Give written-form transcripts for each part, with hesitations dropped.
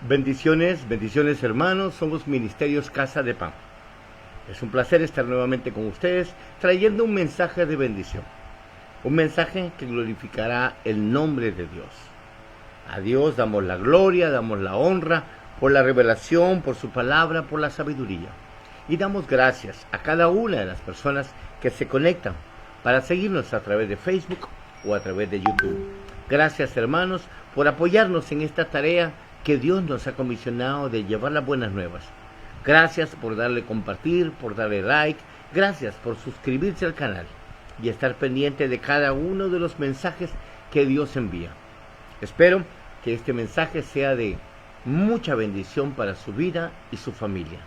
Bendiciones, bendiciones hermanos, somos Ministerios Casa de Pan. Es un placer estar nuevamente con ustedes trayendo un mensaje de bendición. Un mensaje que glorificará el nombre de Dios. A Dios damos la gloria, damos la honra por la revelación, por su palabra, por la sabiduría. Y damos gracias a cada una de las personas que se conectan para seguirnos a través de Facebook o a través de YouTube. Gracias hermanos por apoyarnos en esta tarea que Dios nos ha comisionado de llevar las buenas nuevas. Gracias por darle compartir, por darle like, gracias por suscribirse al canal y estar pendiente de cada uno de los mensajes que Dios envía. Espero que este mensaje sea de mucha bendición para su vida y su familia.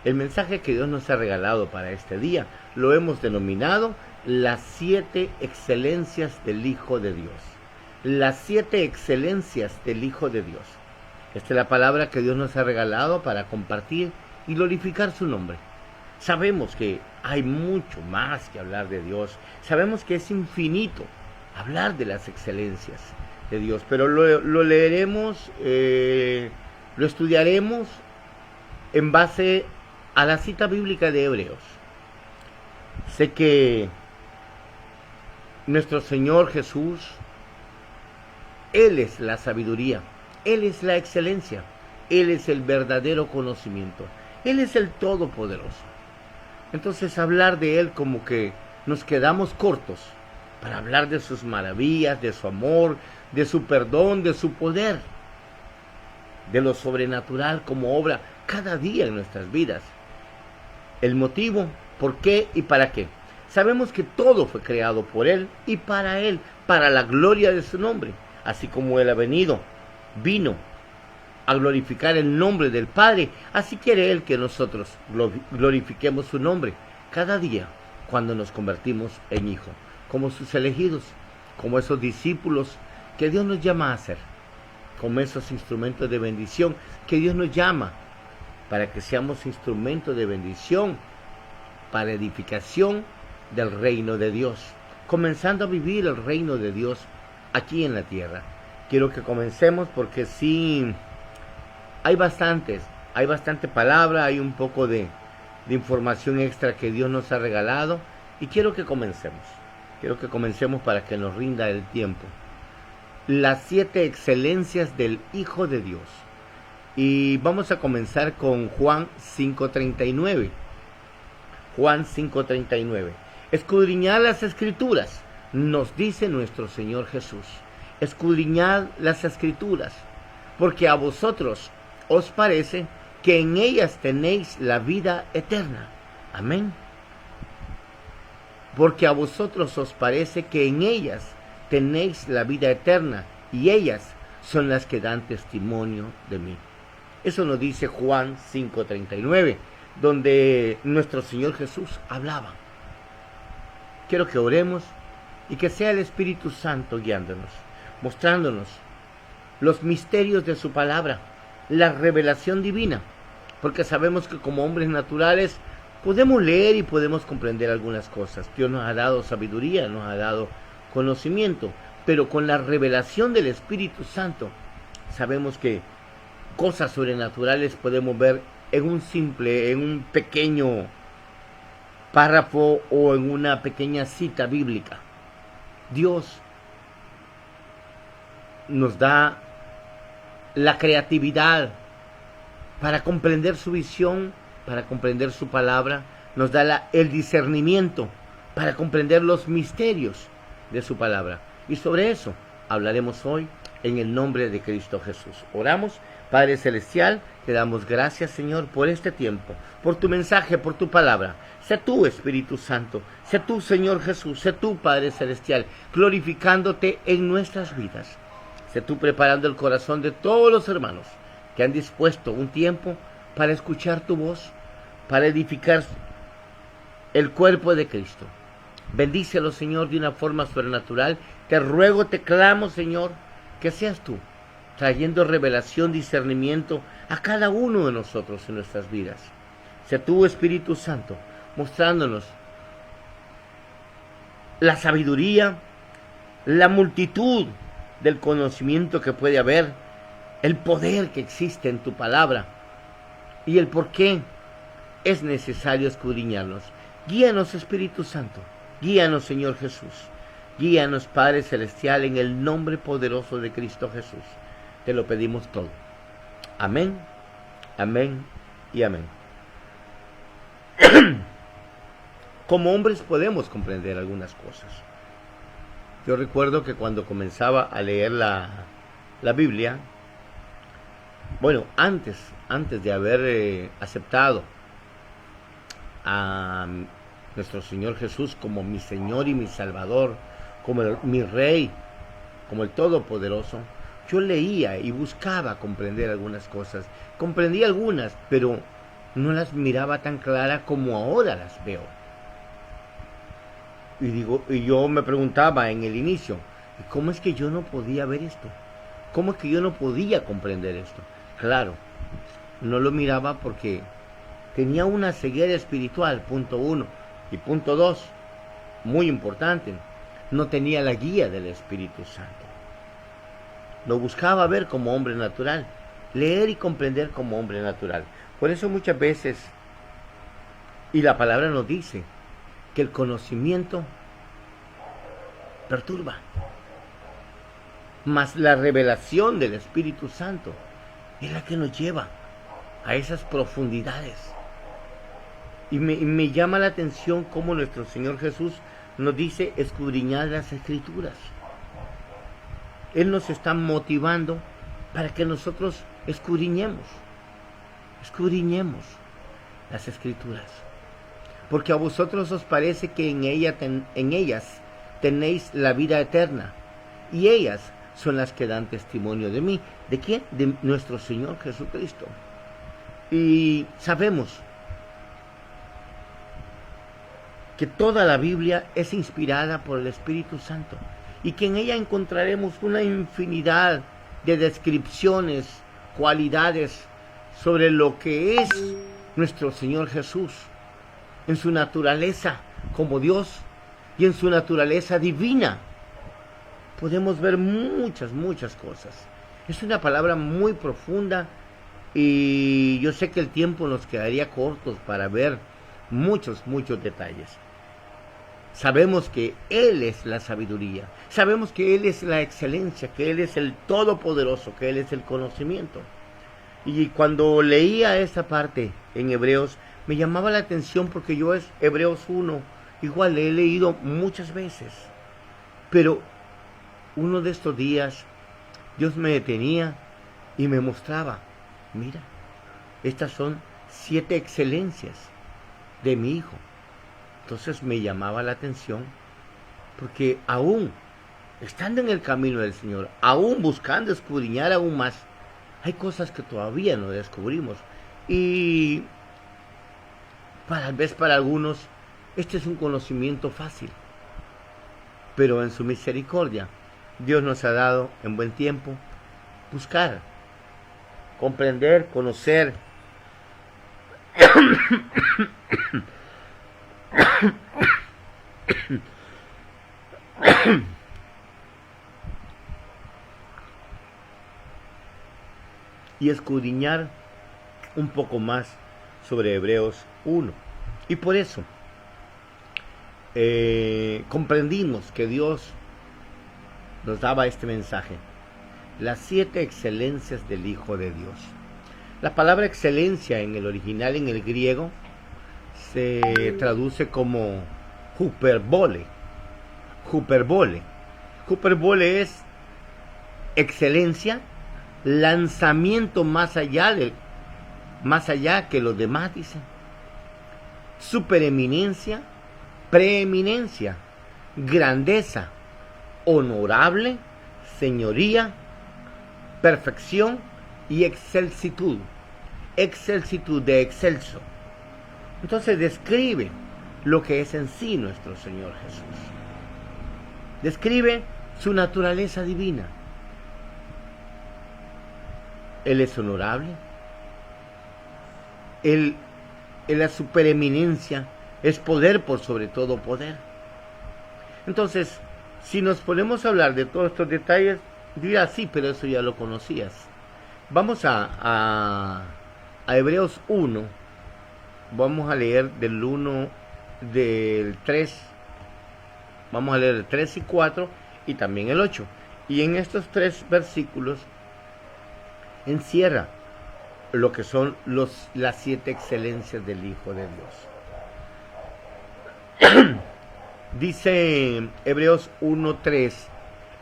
El mensaje que Dios nos ha regalado para este día lo hemos denominado las 7 excelencias del Hijo de Dios. Las 7 excelencias del Hijo de Dios. Esta es la palabra que Dios nos ha regalado para compartir y glorificar su nombre. Sabemos que hay mucho más que hablar de Dios. Sabemos que es infinito hablar de las excelencias de Dios. Pero lo leeremos, lo estudiaremos en base a la cita bíblica de Hebreos. Sé que nuestro Señor Jesús, Él es la sabiduría. Él es la excelencia, Él es el verdadero conocimiento, Él es el todopoderoso. Entonces hablar de Él como que nos quedamos cortos para hablar de sus maravillas, de su amor, de su perdón, de su poder, de lo sobrenatural como obra cada día en nuestras vidas. El motivo, por qué y para qué. Sabemos que todo fue creado por Él y para Él, para la gloria de su nombre, así como Él vino a glorificar el nombre del Padre, así quiere Él que nosotros glorifiquemos su nombre cada día cuando nos convertimos en hijo, como sus elegidos, como esos discípulos que Dios nos llama a ser, como esos instrumentos de bendición que Dios nos llama para que seamos instrumentos de bendición para edificación del reino de Dios, comenzando a vivir el reino de Dios aquí en la tierra. Quiero que comencemos porque sí, hay bastante palabra, hay un poco de información extra que Dios nos ha regalado y quiero que comencemos para que nos rinda el tiempo. Las 7 excelencias del Hijo de Dios. Y vamos a comenzar con Juan 5:39. Juan 5:39. Escudriñad las Escrituras, nos dice nuestro Señor Jesús. Escudriñad las Escrituras, porque a vosotros os parece que en ellas tenéis la vida eterna. Amén. Porque a vosotros os parece que en ellas tenéis la vida eterna, y ellas son las que dan testimonio de mí. Eso nos dice Juan 5:39, donde nuestro Señor Jesús hablaba. Quiero que oremos y que sea el Espíritu Santo guiándonos, mostrándonos los misterios de su palabra, la revelación divina, porque sabemos que como hombres naturales podemos leer y podemos comprender algunas cosas. Dios nos ha dado sabiduría, nos ha dado conocimiento, pero con la revelación del Espíritu Santo sabemos que cosas sobrenaturales podemos ver en un pequeño párrafo o en una pequeña cita bíblica. Dios nos da la creatividad para comprender su visión, para comprender su palabra, nos da el discernimiento para comprender los misterios de su palabra. Y sobre eso hablaremos hoy en el nombre de Cristo Jesús. Oramos. Padre Celestial, te damos gracias, Señor, por este tiempo, por tu mensaje, por tu palabra. Sé tú, Espíritu Santo, sé tú, Señor Jesús, sé tú, Padre Celestial, glorificándote en nuestras vidas. Sé tú preparando el corazón de todos los hermanos que han dispuesto un tiempo para escuchar tu voz, para edificar el cuerpo de Cristo. Bendícelo, Señor, de una forma sobrenatural. Te ruego, te clamo, Señor, que seas tú trayendo revelación, discernimiento a cada uno de nosotros en nuestras vidas. Sé tú, Espíritu Santo, mostrándonos la sabiduría, la multitud del conocimiento que puede haber el poder que existe en tu palabra y el por qué es necesario escudriñarlos. Guíanos, Espíritu Santo, guíanos, Señor Jesús, guíanos, Padre Celestial, en el nombre poderoso de Cristo Jesús. Te lo pedimos todo. Amén, amén y amén. Como hombres podemos comprender algunas cosas. Yo recuerdo que cuando comenzaba a leer la Biblia, bueno, antes de haber aceptado a nuestro Señor Jesús como mi Señor y mi Salvador, como mi Rey, como el Todopoderoso, yo leía y buscaba comprender algunas cosas. Comprendí algunas, pero no las miraba tan claras como ahora las veo. Y yo me preguntaba en el inicio, ¿cómo es que yo no podía ver esto? ¿Cómo es que yo no podía comprender esto? Claro, no lo miraba porque tenía una ceguera espiritual, punto 1. Y punto 2, muy importante, no tenía la guía del Espíritu Santo. Lo buscaba ver como hombre natural, leer y comprender como hombre natural. Por eso muchas veces, y la palabra nos dice, que el conocimiento perturba, mas la revelación del Espíritu Santo es la que nos lleva a esas profundidades. Y me llama la atención cómo nuestro Señor Jesús nos dice escudriñar las Escrituras. Él nos está motivando para que nosotros escudriñemos las Escrituras. Porque a vosotros os parece que en ellas tenéis la vida eterna, y ellas son las que dan testimonio de mí. ¿De quién? De nuestro Señor Jesucristo. Y sabemos que toda la Biblia es inspirada por el Espíritu Santo y que en ella encontraremos una infinidad de descripciones, cualidades sobre lo que es nuestro Señor Jesús, en su naturaleza como Dios y en su naturaleza divina. Podemos ver muchas cosas. Es una palabra muy profunda y yo sé que el tiempo nos quedaría corto para ver muchos detalles. Sabemos que Él es la sabiduría, sabemos que Él es la excelencia, que Él es el todopoderoso, que Él es el conocimiento. Y cuando leía esta parte en Hebreos, me llamaba la atención porque yo es Hebreos 1, igual le he leído muchas veces, pero uno de estos días Dios me detenía y me mostraba, mira, estas son 7 excelencias de mi Hijo. Entonces me llamaba la atención porque aún estando en el camino del Señor, aún buscando escudriñar aún más, hay cosas que todavía no descubrimos. Y tal vez para algunos este es un conocimiento fácil, pero en su misericordia Dios nos ha dado en buen tiempo buscar, comprender, conocer y escudriñar un poco más sobre Hebreos 1. Y por eso comprendimos que Dios nos daba este mensaje: las 7 excelencias del Hijo de Dios. La palabra excelencia en el original, en el griego, se traduce como hyperbole. Hyperbole es excelencia, lanzamiento más allá que los demás dicen. Supereminencia, preeminencia, grandeza, honorable, señoría, perfección y excelsitud. Excelsitud de excelso. Entonces describe lo que es en sí nuestro Señor Jesús. Describe su naturaleza divina. Él es honorable. Él, en la supereminencia, es poder por sobre todo poder. Entonces, si nos ponemos a hablar de todos estos detalles, dirás, sí, pero eso ya lo conocías. Vamos a Hebreos 1. Vamos a leer del 3. Vamos a leer el 3 y 4 y también el 8. Y en estos 3 versículos encierra lo que son las 7 excelencias del Hijo de Dios. Dice Hebreos 1:3,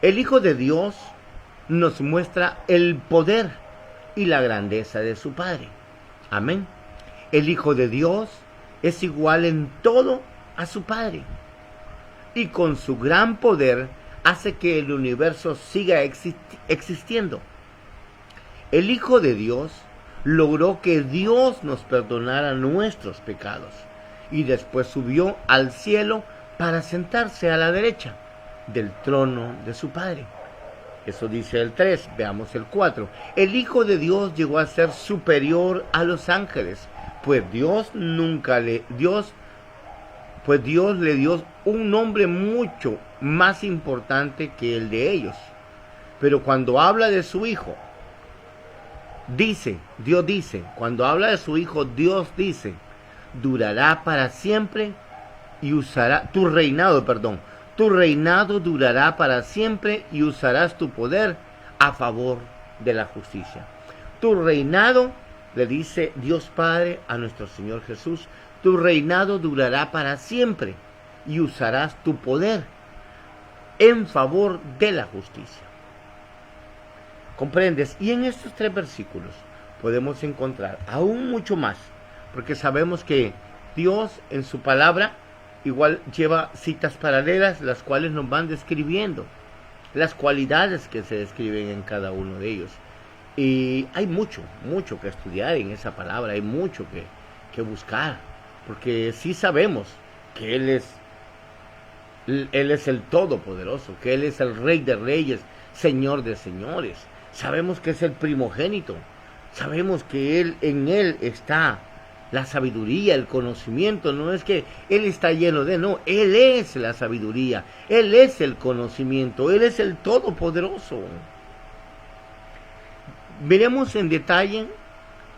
el Hijo de Dios nos muestra el poder y la grandeza de su Padre. Amén. El Hijo de Dios es igual en todo a su Padre, y con su gran poder hace que el universo siga existiendo. El Hijo de Dios logró que Dios nos perdonara nuestros pecados y después subió al cielo para sentarse a la derecha del trono de su Padre. Eso dice el 3, veamos el 4. El Hijo de Dios llegó a ser superior a los ángeles, pues Dios le dio un nombre mucho más importante que el de ellos. Pero cuando habla de su Hijo, Dios dice, cuando habla de su Hijo, Dios dice, durará para siempre y usará tu reinado durará para siempre y usarás tu poder a favor de la justicia. Tu reinado, le dice Dios Padre a nuestro Señor Jesús, tu reinado durará para siempre y usarás tu poder en favor de la justicia. ¿Comprendes? Y en estos 3 versículos podemos encontrar aún mucho más, porque sabemos que Dios en su palabra igual lleva citas paralelas, las cuales nos van describiendo las cualidades que se describen en cada uno de ellos. Y hay mucho que estudiar en esa palabra, hay mucho que buscar, porque sí sabemos que Él es el Todopoderoso, que Él es el Rey de Reyes, Señor de Señores. Sabemos que es el primogénito, sabemos que en Él está la sabiduría, el conocimiento. No es que Él está lleno de, no, Él es la sabiduría, Él es el conocimiento, Él es el Todopoderoso. Veremos en detalle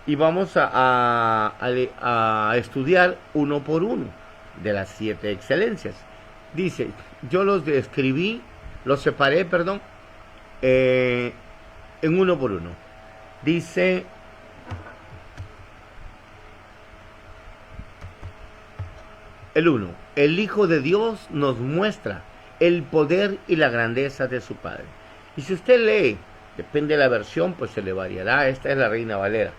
y vamos a estudiar uno por uno de las 7 excelencias. Dice, yo los separé, en uno por uno. Dice, el 1, el Hijo de Dios nos muestra el poder y la grandeza de su Padre. Y si usted lee, depende de la versión, pues se le variará. Esta es la Reina Valera.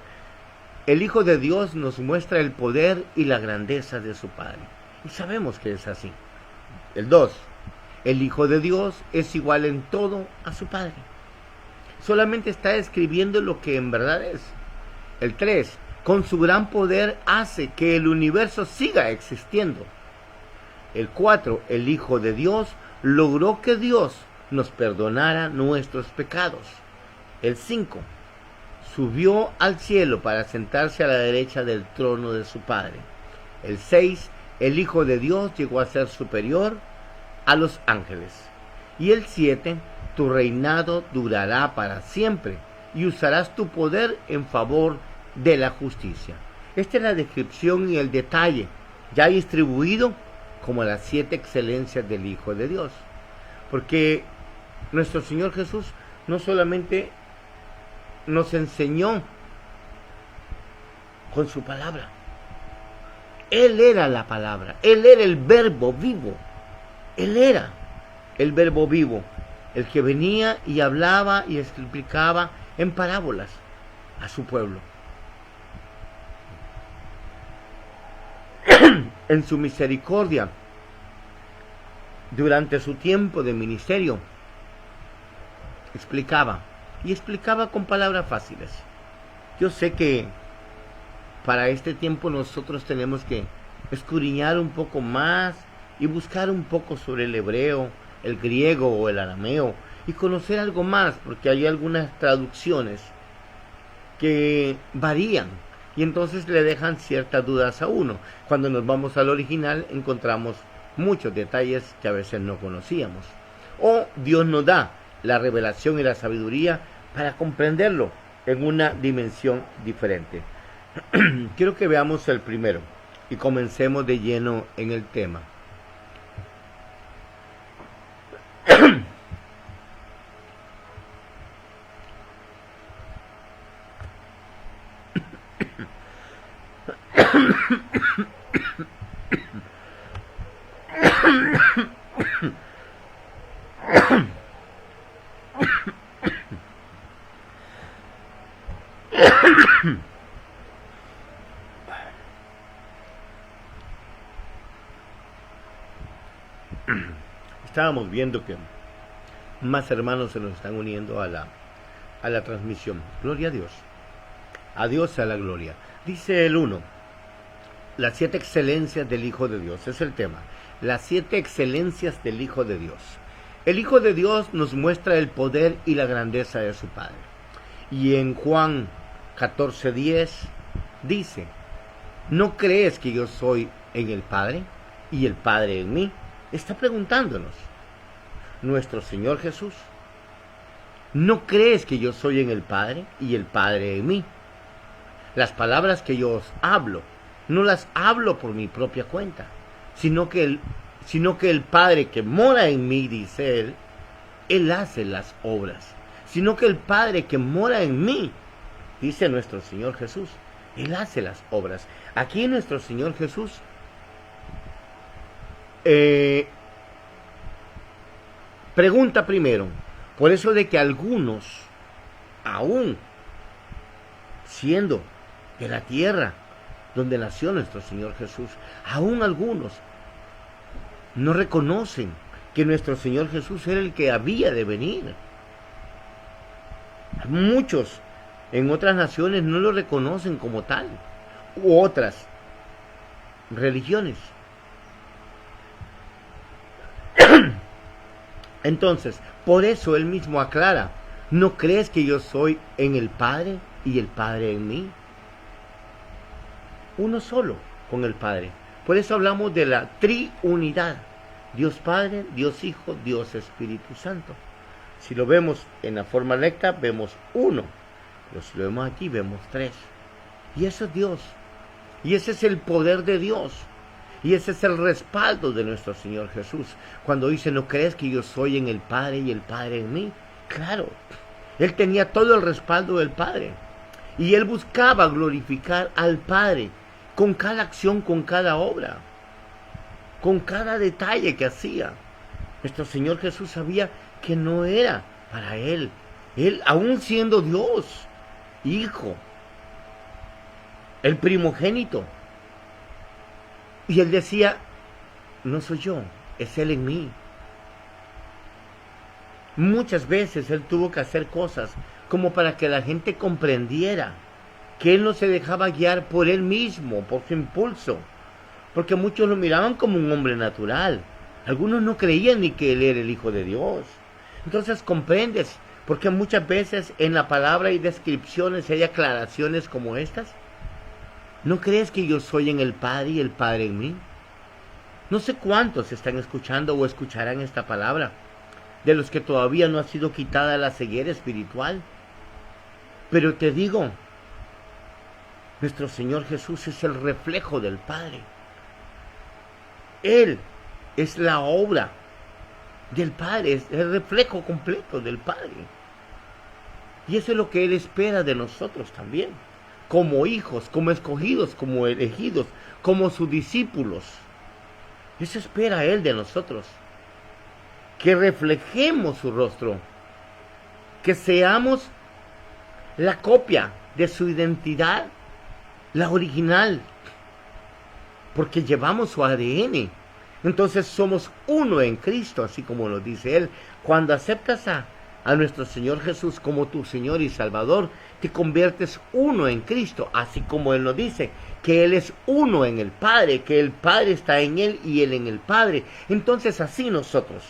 El Hijo de Dios nos muestra el poder y la grandeza de su Padre. Y sabemos que es así. El 2, el Hijo de Dios es igual en todo a su Padre. Solamente está describiendo lo que en verdad es. El 3, con su gran poder hace que el universo siga existiendo. El 4, el Hijo de Dios logró que Dios nos perdonara nuestros pecados. El 5, subió al cielo para sentarse a la derecha del trono de su Padre. El 6, el Hijo de Dios llegó a ser superior a los ángeles. Y el 7, tu reinado durará para siempre y usarás tu poder en favor de la justicia. Esta es la descripción y el detalle ya distribuido como las 7 excelencias del Hijo de Dios. Porque nuestro Señor Jesús no solamente nos enseñó con su palabra, Él era la palabra, Él era el verbo vivo, Él era el verbo vivo, el que venía y hablaba y explicaba en parábolas a su pueblo. En su misericordia, durante su tiempo de ministerio, explicaba con palabras fáciles. Yo sé que para este tiempo nosotros tenemos que escudriñar un poco más y buscar un poco sobre el hebreo, el griego o el arameo y conocer algo más, porque hay algunas traducciones que varían y entonces le dejan ciertas dudas a uno. Cuando nos vamos al original encontramos muchos detalles que a veces no conocíamos. O Dios nos da la revelación y la sabiduría para comprenderlo en una dimensión diferente. Quiero que veamos el primero y comencemos de lleno en el tema. Estábamos viendo que más hermanos se nos están uniendo a la transmisión. Gloria a Dios. A Dios a la gloria. Dice el 1. Las 7 excelencias del Hijo de Dios. Es el tema. Las 7 excelencias del Hijo de Dios. El Hijo de Dios nos muestra el poder y la grandeza de su Padre. Y en Juan 14:10 dice: ¿no crees que yo soy en el Padre y el Padre en mí? Está preguntándonos nuestro Señor Jesús. ¿No crees que yo soy en el Padre y el Padre en mí? Las palabras que yo os hablo, no las hablo por mi propia cuenta, sino que el Padre que mora en mí, dice Él hace las obras. Sino que el Padre que mora en mí, dice nuestro Señor Jesús, Él hace las obras. Aquí nuestro Señor Jesús pregunta primero, por eso de que algunos, aún siendo de la tierra donde nació nuestro Señor Jesús, aún algunos no reconocen que nuestro Señor Jesús era el que había de venir. Muchos en otras naciones no lo reconocen como tal, u otras religiones. Entonces, por eso Él mismo aclara: ¿no crees que yo soy en el Padre y el Padre en mí? Uno solo con el Padre. Por eso hablamos de la triunidad: Dios Padre, Dios Hijo, Dios Espíritu Santo. Si lo vemos en la forma recta, vemos uno, pero si lo vemos aquí, vemos 3. Y eso es Dios, y ese es el poder de Dios, y ese es el respaldo de nuestro Señor Jesús. Cuando dice: ¿no crees que yo soy en el Padre y el Padre en mí? Claro, Él tenía todo el respaldo del Padre, y Él buscaba glorificar al Padre con cada acción, con cada obra, con cada detalle que hacía. Nuestro Señor Jesús sabía que no era para Él. Él, aún siendo Dios, Hijo, el primogénito, y Él decía: no soy yo, es Él en mí. Muchas veces Él tuvo que hacer cosas como para que la gente comprendiera que Él no se dejaba guiar por Él mismo, por su impulso, porque muchos lo miraban como un hombre natural. Algunos no creían ni que Él era el Hijo de Dios. Entonces comprendes porque muchas veces en la palabra hay descripciones, hay aclaraciones como estas. ¿No crees que yo soy en el Padre y el Padre en mí? No sé cuántos están escuchando o escucharán esta palabra, de los que todavía no ha sido quitada la ceguera espiritual. Pero te digo, nuestro Señor Jesús es el reflejo del Padre. Él es la obra del Padre, es el reflejo completo del Padre. Y eso es lo que Él espera de nosotros también, como hijos, como escogidos, como elegidos, como sus discípulos. Eso espera Él de nosotros, que reflejemos su rostro, que seamos la copia de su identidad, la original, porque llevamos su ADN. Entonces somos uno en Cristo, así como lo dice Él. Cuando aceptas a nuestro Señor Jesús como tu Señor y Salvador, te conviertes uno en Cristo, así como Él lo dice, que Él es uno en el Padre, que el Padre está en Él y Él en el Padre. Entonces así nosotros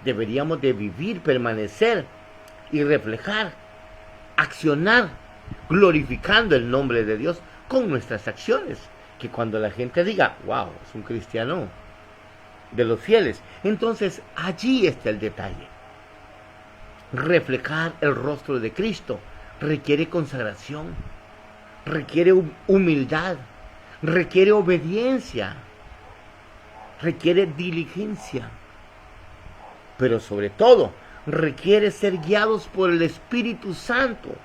deberíamos de vivir, permanecer y reflejar, accionar, glorificando el nombre de Dios con nuestras acciones. Que cuando la gente diga: wow, es un cristiano de los fieles, entonces allí está el detalle. Reflejar el rostro de Cristo, requiere consagración, requiere humildad, requiere obediencia, requiere diligencia, pero sobre todo requiere ser guiados por el Espíritu Santo,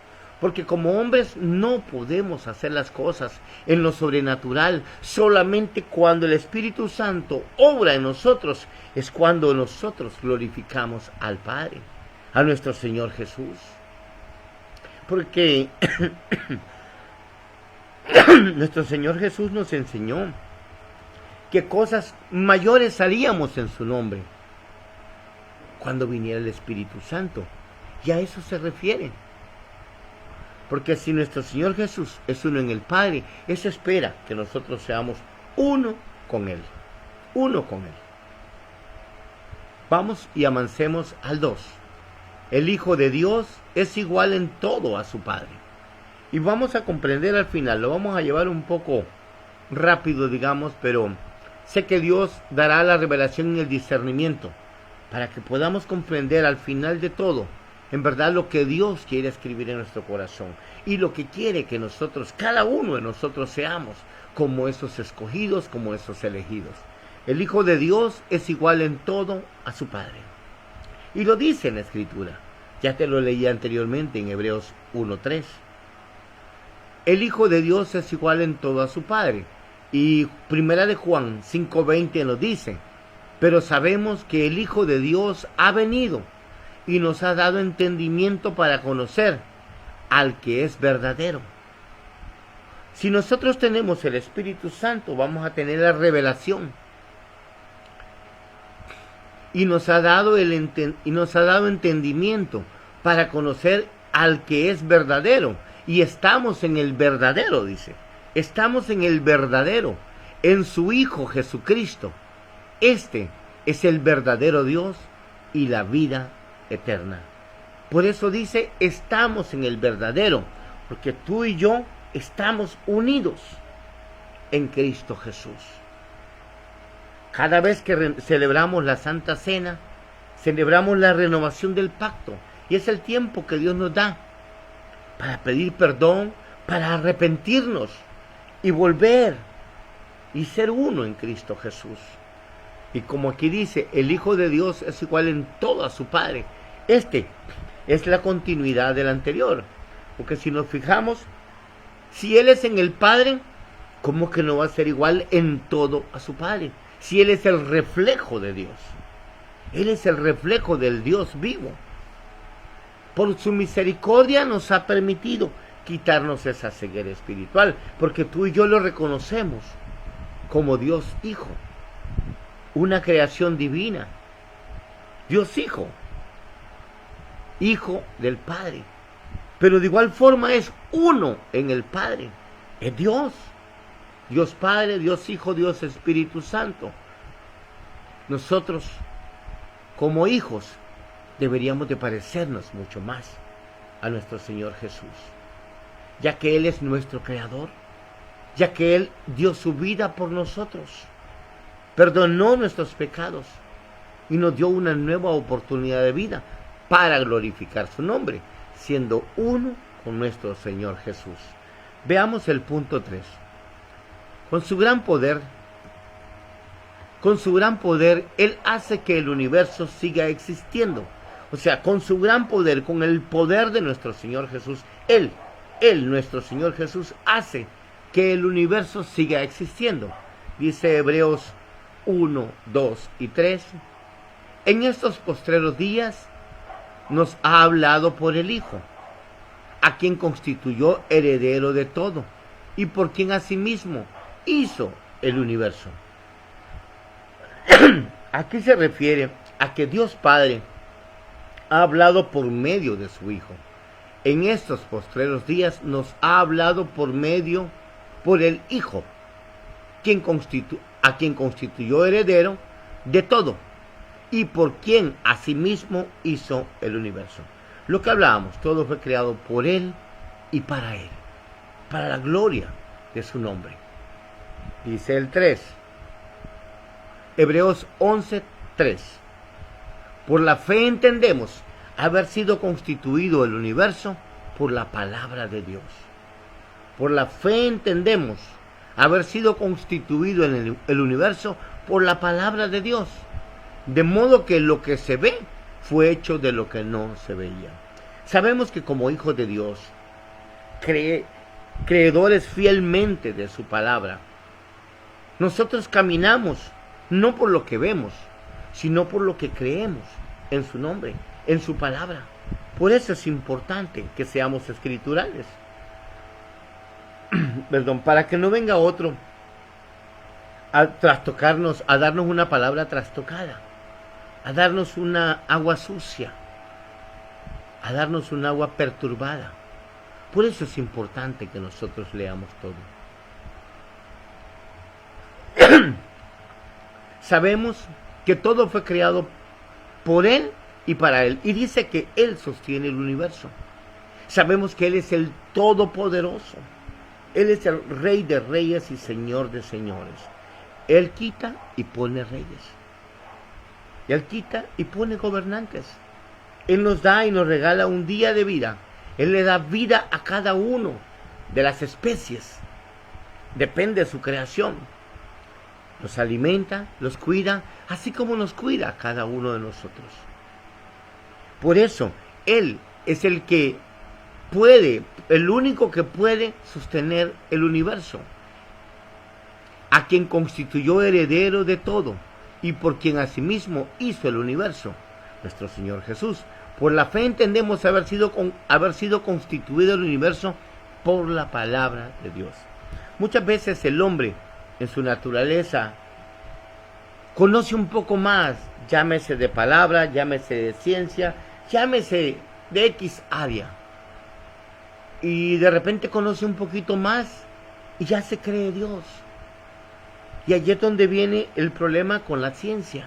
porque como hombres no podemos hacer las cosas en lo sobrenatural. Solamente cuando el Espíritu Santo obra en nosotros es cuando nosotros glorificamos al Padre, a nuestro Señor Jesús. Porque nuestro Señor Jesús nos enseñó que cosas mayores haríamos en su nombre cuando viniera el Espíritu Santo. Y a eso se refiere. Porque si nuestro Señor Jesús es uno en el Padre, eso espera que nosotros seamos uno con Él. Uno con Él. Vamos y avancemos al 2. El Hijo de Dios es igual en todo a su Padre. Y vamos a comprender al final, lo vamos a llevar un poco rápido, digamos, pero sé que Dios dará la revelación y el discernimiento para que podamos comprender al final de todo, en verdad, lo que Dios quiere escribir en nuestro corazón y lo que quiere que nosotros, cada uno de nosotros, seamos como esos escogidos, como esos elegidos. El Hijo de Dios es igual en todo a su Padre. Y lo dice en la Escritura. Ya te lo leí anteriormente en Hebreos 1:3. El Hijo de Dios es igual en todo a su Padre. Y Primera de Juan 5:20 nos dice: pero sabemos que el Hijo de Dios ha venido y nos ha dado entendimiento para conocer al que es verdadero. Si nosotros tenemos el Espíritu Santo, vamos a tener la revelación. Y nos ha dado entendimiento para conocer al que es verdadero. Y estamos en el verdadero, dice. Estamos en el verdadero, en su Hijo Jesucristo. Este es el verdadero Dios y la vida eterna. Por eso dice, estamos en el verdadero, porque tú y yo estamos unidos en Cristo Jesús. Cada vez que celebramos la Santa Cena, celebramos la renovación del pacto, y es el tiempo que Dios nos da para pedir perdón, para arrepentirnos y volver y ser uno en Cristo Jesús. Y como aquí dice, el Hijo de Dios es igual en todo a su Padre. Este es la continuidad del anterior, porque si nos fijamos, si Él es en el Padre, ¿cómo que no va a ser igual en todo a su Padre? Si Él es el reflejo de Dios, Él es el reflejo del Dios vivo. Por su misericordia nos ha permitido quitarnos esa ceguera espiritual, porque tú y yo lo reconocemos como Dios Hijo, una creación divina, Dios Hijo, Hijo del Padre, pero de igual forma es uno en el Padre, es Dios, Dios Padre, Dios Hijo, Dios Espíritu Santo. Nosotros, como hijos, deberíamos de parecernos mucho más a nuestro Señor Jesús, ya que Él es nuestro Creador, ya que Él dio su vida por nosotros, perdonó nuestros pecados y nos dio una nueva oportunidad de vida para glorificar su nombre, siendo uno con nuestro Señor Jesús. Veamos el punto 3. Con su gran poder, Él hace que el universo siga existiendo. O sea, con su gran poder, con el poder de nuestro Señor Jesús, Él, nuestro Señor Jesús, hace que el universo siga existiendo. Dice Hebreos 1, 2 y 3. En estos postreros días nos ha hablado por el Hijo, a quien constituyó heredero de todo, y por quien asimismo hizo el universo. Aquí se refiere a que Dios Padre ha hablado por medio de su Hijo. En estos postreros días nos ha hablado por el Hijo, a quien constituyó heredero de todo, y por quien asimismo hizo el universo. Lo que hablábamos, todo fue creado por Él y para Él, para la gloria de su nombre. Dice el 3, Hebreos 11, 3. Por la fe entendemos haber sido constituido el universo por la palabra de Dios. Por la fe entendemos haber sido constituido en el universo por la palabra de Dios. De modo que lo que se ve fue hecho de lo que no se veía. Sabemos que como hijos de Dios, creedores fielmente de su palabra, nosotros caminamos no por lo que vemos, sino por lo que creemos en su nombre, en su palabra. Por eso es importante que seamos escriturales. Perdón, para que no venga otro a trastocarnos, a darnos una palabra trastocada, a darnos una agua sucia, a darnos un agua perturbada. Por eso es importante que nosotros leamos todo. Sabemos que todo fue creado por Él y para Él. Y dice que Él sostiene el universo. Sabemos que Él es el Todopoderoso. Él es el Rey de Reyes y Señor de Señores. Él quita y pone reyes. Él quita y pone gobernantes. Él nos da y nos regala un día de vida. Él le da vida a cada uno de las especies. Depende de su creación. Los alimenta, los cuida, así como nos cuida a cada uno de nosotros. Por eso, Él es el que puede, el único que puede sostener el universo, a quien constituyó heredero de todo y por quien asimismo hizo el universo, nuestro Señor Jesús. Por la fe entendemos haber sido constituido el universo por la palabra de Dios. Muchas veces el hombre, en su naturaleza, conoce un poco más, llámese de palabra, llámese de ciencia, llámese de X área. Y de repente conoce un poquito más y ya se cree Dios. Y allí es donde viene el problema con la ciencia.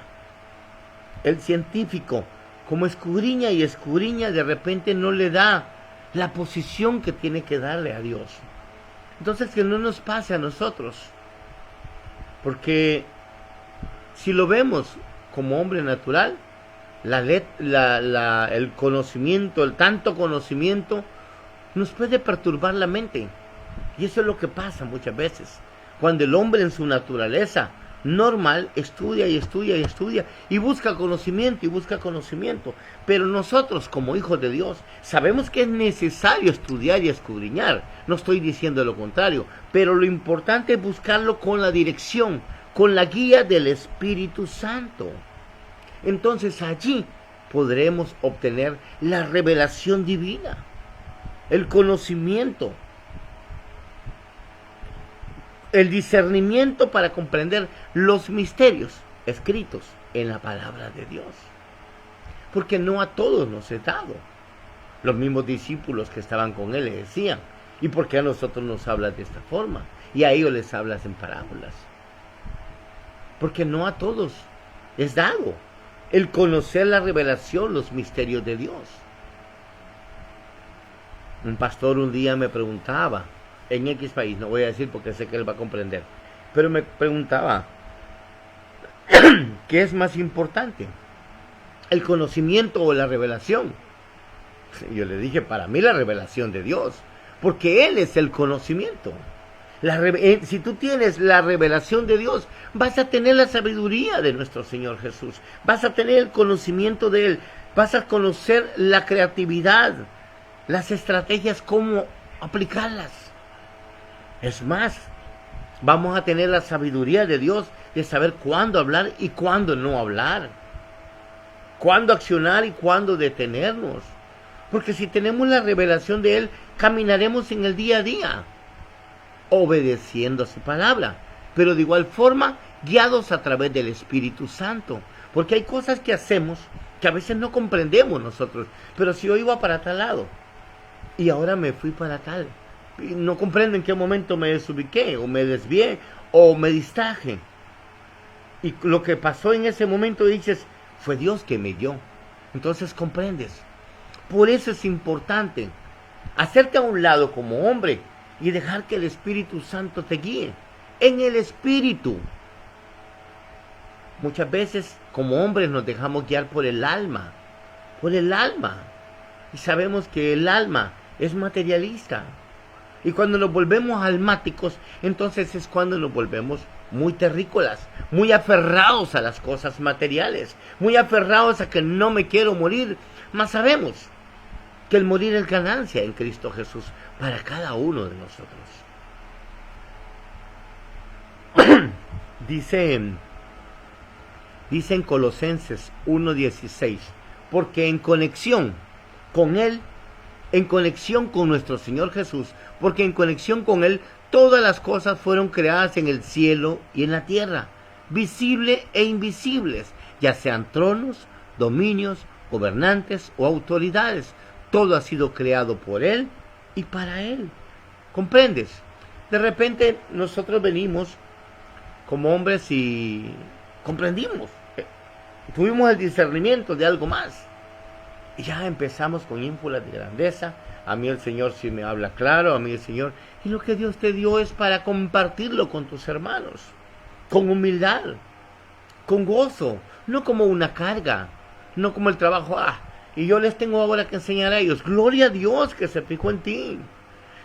El científico, como escudriña y escudriña, de repente no le da la posición que tiene que darle a Dios. Entonces que no nos pase a nosotros. Porque si lo vemos como hombre natural, el conocimiento, el tanto conocimiento, nos puede perturbar la mente. Y eso es lo que pasa muchas veces. Cuando el hombre en su naturaleza normal estudia y estudia y estudia y busca conocimiento y busca conocimiento. Pero nosotros como hijos de Dios sabemos que es necesario estudiar y escudriñar. No estoy diciendo lo contrario, pero lo importante es buscarlo con la dirección, con la guía del Espíritu Santo. Entonces allí podremos obtener la revelación divina, el conocimiento, el discernimiento para comprender los misterios escritos en la palabra de Dios. Porque no a todos nos es dado. Los mismos discípulos que estaban con Él le decían, ¿y por qué a nosotros nos hablas de esta forma? Y a ellos les hablas en parábolas. Porque no a todos es dado el conocer la revelación, los misterios de Dios. Un pastor un día me preguntaba, en X país, no voy a decir porque sé que él va a comprender, pero me preguntaba, ¿qué es más importante? ¿El conocimiento o la revelación? Yo le dije, para mí la revelación de Dios, porque Él es el conocimiento. Si tú tienes la revelación de Dios, vas a tener la sabiduría de nuestro Señor Jesús, vas a tener el conocimiento de Él, vas a conocer la creatividad, las estrategias, cómo aplicarlas. Es más, vamos a tener la sabiduría de Dios de saber cuándo hablar y cuándo no hablar, cuándo accionar y cuándo detenernos. Porque si tenemos la revelación de Él, caminaremos en el día a día, obedeciendo a su palabra, pero de igual forma guiados a través del Espíritu Santo. Porque hay cosas que hacemos que a veces no comprendemos nosotros. Pero si yo iba para tal lado y ahora me fui para tal, y no comprendo en qué momento me desubiqué, o me desvié, o me distraje. Y lo que pasó en ese momento, dices, fue Dios que me dio. Entonces comprendes. Por eso es importante hacerte a un lado como hombre y dejar que el Espíritu Santo te guíe. En el Espíritu. Muchas veces como hombres nos dejamos guiar por el alma. Por el alma. Y sabemos que el alma es materialista. Y cuando nos volvemos almáticos, entonces es cuando nos volvemos muy terrícolas, muy aferrados a las cosas materiales, muy aferrados a que no me quiero morir. Mas sabemos que el morir es ganancia en Cristo Jesús para cada uno de nosotros. Dice en Colosenses 1:16, porque en conexión con Él, en conexión con nuestro Señor Jesús, porque en conexión con Él todas las cosas fueron creadas en el cielo y en la tierra, visibles e invisibles, ya sean tronos, dominios, gobernantes o autoridades. Todo ha sido creado por Él y para Él. ¿Comprendes? De repente nosotros venimos como hombres y comprendimos. Tuvimos el discernimiento de algo más. Y ya empezamos con ínfulas de grandeza. A mí el Señor sí me habla claro, a mí el Señor. Y lo que Dios te dio es para compartirlo con tus hermanos. Con humildad, con gozo, no como una carga, no como el trabajo. Y yo les tengo ahora que enseñar a ellos. Gloria a Dios que se fijó en ti.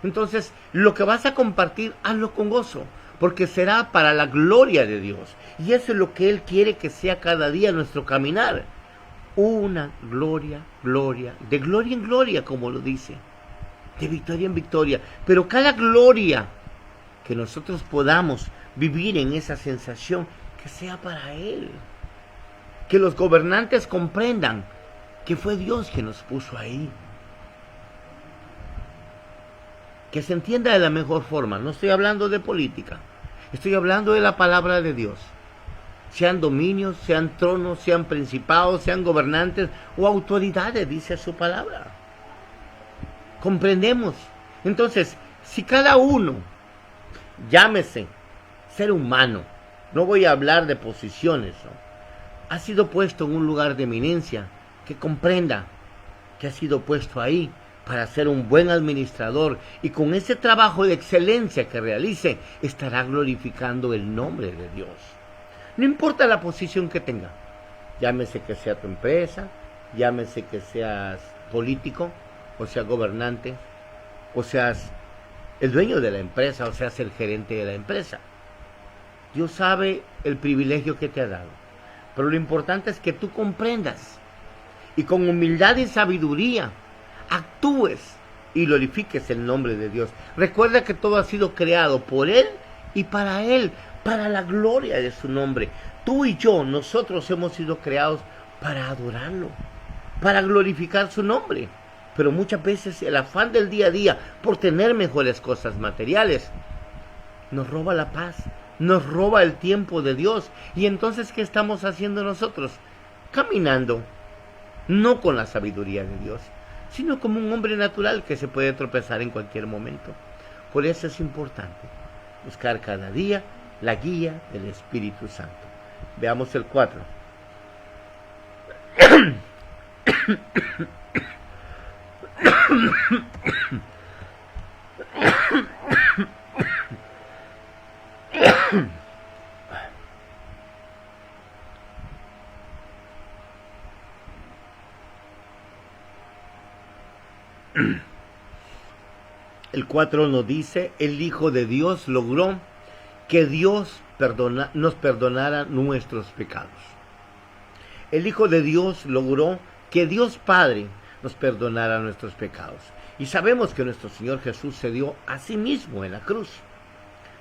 Entonces, lo que vas a compartir, hazlo con gozo, porque será para la gloria de Dios. Y eso es lo que Él quiere que sea cada día nuestro caminar. Una gloria, de gloria en gloria, como lo dice, de victoria en victoria. Pero cada gloria que nosotros podamos vivir en esa sensación, que sea para Él. Que los gobernantes comprendan que fue Dios quien nos puso ahí. Que se entienda de la mejor forma. No estoy hablando de política, estoy hablando de la palabra de Dios. Sean dominios, sean tronos, sean principados, sean gobernantes o autoridades, dice su palabra. Comprendemos. Entonces, si cada uno, llámese ser humano, no voy a hablar de posiciones, ¿no?, ha sido puesto en un lugar de eminencia, que comprenda que ha sido puesto ahí para ser un buen administrador, y con ese trabajo de excelencia que realice, estará glorificando el nombre de Dios. No importa la posición que tenga, llámese que sea tu empresa, llámese que seas político, o sea gobernante, o seas el dueño de la empresa, o seas el gerente de la empresa. Dios sabe el privilegio que te ha dado, pero lo importante es que tú comprendas y con humildad y sabiduría actúes y glorifiques el nombre de Dios. Recuerda que todo ha sido creado por Él y para Él, para la gloria de su nombre. Tú y yo, nosotros hemos sido creados para adorarlo, para glorificar su nombre. Pero muchas veces el afán del día a día por tener mejores cosas materiales nos roba la paz, nos roba el tiempo de Dios. Y entonces, ¿qué estamos haciendo nosotros? Caminando, no con la sabiduría de Dios, sino como un hombre natural que se puede tropezar en cualquier momento. Por eso es importante buscar cada día la guía del Espíritu Santo. Veamos el 4. El 4 nos dice: el Hijo de Dios logró que Dios nos perdonara nuestros pecados. El Hijo de Dios logró que Dios Padre nos perdonara nuestros pecados. Y sabemos que nuestro Señor Jesús se dio a sí mismo en la cruz.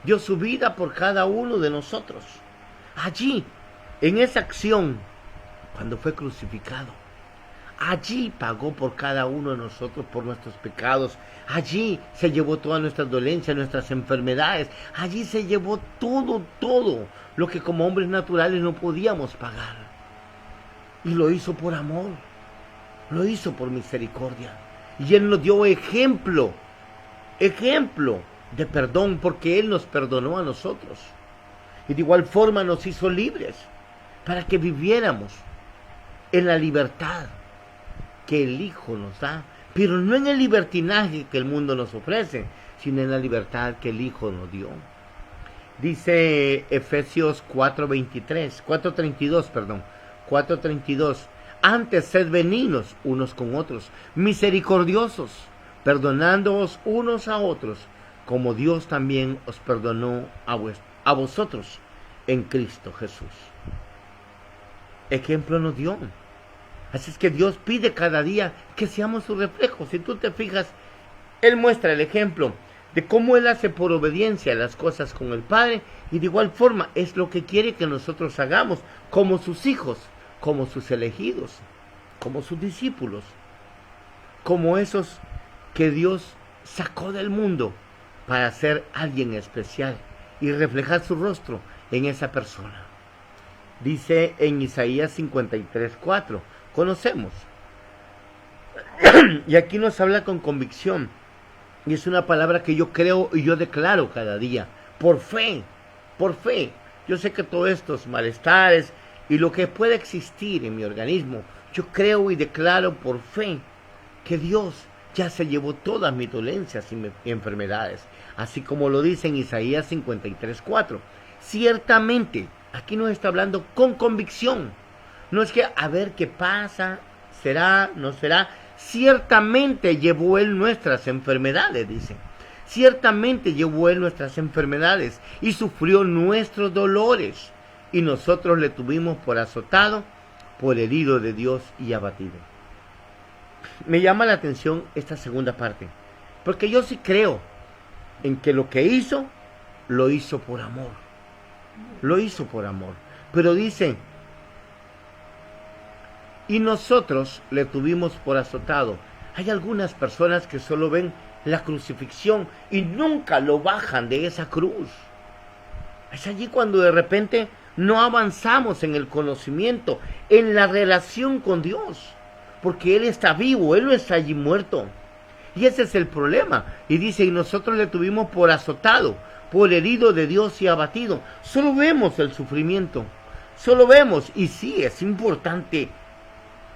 Dio su vida por cada uno de nosotros. Allí, en esa acción, cuando fue crucificado, allí pagó por cada uno de nosotros, por nuestros pecados. Allí se llevó todas nuestras dolencias, nuestras enfermedades. Allí se llevó todo lo que como hombres naturales no podíamos pagar. Y lo hizo por amor, lo hizo por misericordia. Y Él nos dio ejemplo de perdón, porque Él nos perdonó a nosotros. Y de igual forma nos hizo libres para que viviéramos en la libertad que el Hijo nos da, pero no en el libertinaje que el mundo nos ofrece, sino en la libertad que el Hijo nos dio. Dice Efesios 4:32, antes sed benignos unos con otros, misericordiosos, perdonándoos unos a otros, como Dios también os perdonó a vosotros en Cristo Jesús. Ejemplo nos dio. Así es que Dios pide cada día que seamos su reflejo. Si tú te fijas, Él muestra el ejemplo de cómo Él hace por obediencia las cosas con el Padre, y de igual forma es lo que quiere que nosotros hagamos como sus hijos, como sus elegidos, como sus discípulos, como esos que Dios sacó del mundo para ser alguien especial y reflejar su rostro en esa persona. Dice en Isaías 53:4, conocemos. Y aquí nos habla con convicción. Y es una palabra que yo creo y yo declaro cada día. Por fe, por fe. Yo sé que todos estos malestares y lo que puede existir en mi organismo, yo creo y declaro por fe que Dios ya se llevó todas mis dolencias y enfermedades. Así como lo dice en Isaías 53:4. Ciertamente, aquí nos está hablando con convicción. No es que a ver qué pasa, será, no será. Ciertamente llevó Él nuestras enfermedades, dice. Ciertamente llevó Él nuestras enfermedades y sufrió nuestros dolores. Y nosotros le tuvimos por azotado, por herido de Dios y abatido. Me llama la atención esta segunda parte, porque yo sí creo en que lo que hizo, lo hizo por amor. Lo hizo por amor. Pero dice, y nosotros le tuvimos por azotado. Hay algunas personas que solo ven la crucifixión y nunca lo bajan de esa cruz. Es allí cuando de repente no avanzamos en el conocimiento, en la relación con Dios, porque Él está vivo, Él no está allí muerto. Y ese es el problema. Y dice, y nosotros le tuvimos por azotado, por herido de Dios y abatido. Solo vemos el sufrimiento, solo vemos, y sí, es importante